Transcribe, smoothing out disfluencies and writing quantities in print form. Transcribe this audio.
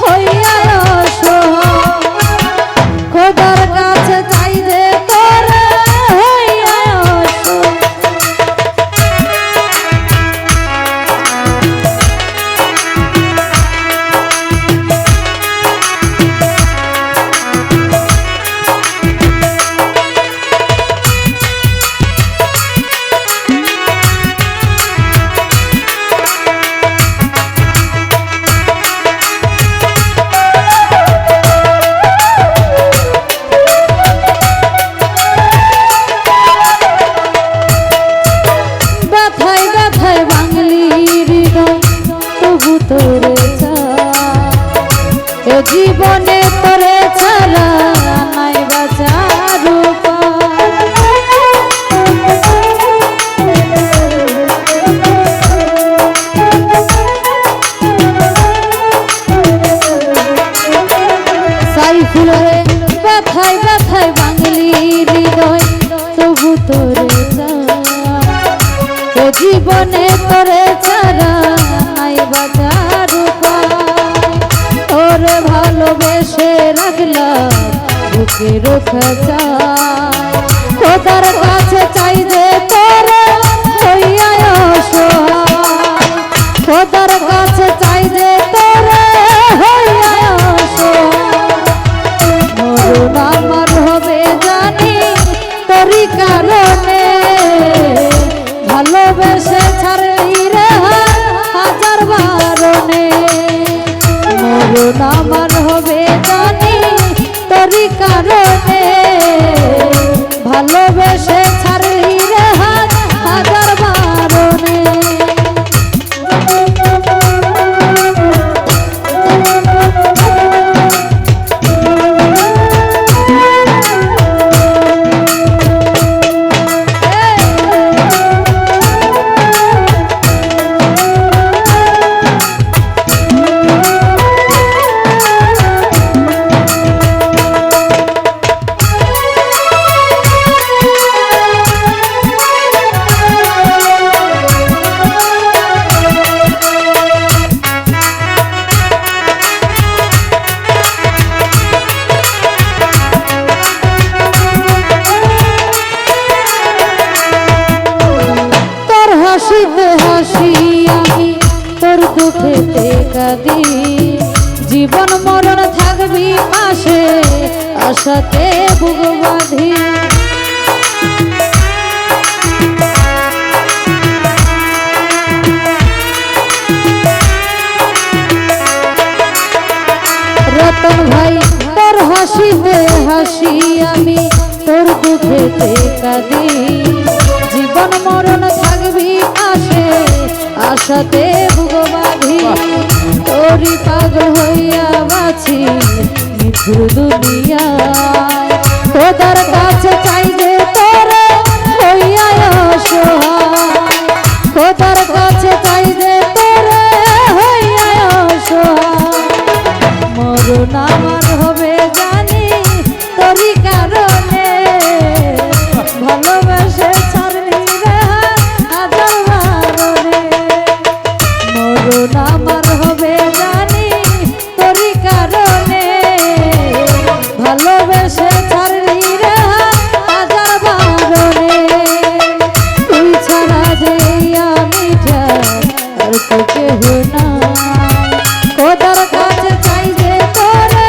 হইয়া অসহায় খোদার কাছে চাই যে তোরে হইয়া অসহায় জীবনে তোরে ছাড়া নাই বাঁচার সাইফুলরে ব্যথায় ব্যথায় বাঙালি হৃদয় তবু তোরে জীবনে তোরে ছাড়া নাই বাঁচার তোরে ভালোবেসে রাখলাম বুকে রক্ষা চাই খোদার কাছে চাই যে তোরে হইয়া অসহায় খোদার কাছে চাই যে তোরে হইয়া অসহায় মরণ আমার হবে জানি তোরই কারণে ভালোবেসে ছাড়লি রে হাজার বারণে মরণ আমার হবে জানি তোরই কারণে ভালোবেসে ছাড়লি রে হাজার বারণে হাসিতে হাসি আমি তোর দুঃখেতে কাঁদি জীবন মরণ থাকবি পাশে আশাতে বুক বাঁধি রতন ভাই তোর হাসিতে হাসি আমি তোর দুঃখেতে কাঁদি জীবন মরণ থাকবি পাশে আশাতে বুক বাঁধি তোরই পাগল হইয়া বাঁচি মিঠুর দুনিয়ায় খোদার কাছে চাই যে তোরে হইয়া অসহায় খোদার কাছে চাই যে তোরে হইয়া অসহায় মরণ আমার হবে জানি তোরই কারণে ভালোবেসে ছাড়লি রে হাজার বারণে মরণ আমার হবে জানি তোরই কারণে ভালোবেসে ছাড়লি রে হাজার বারণে তুই ছাড়া যে আমি আর তো কেহ না খোদার কাছে চাই যে তোরে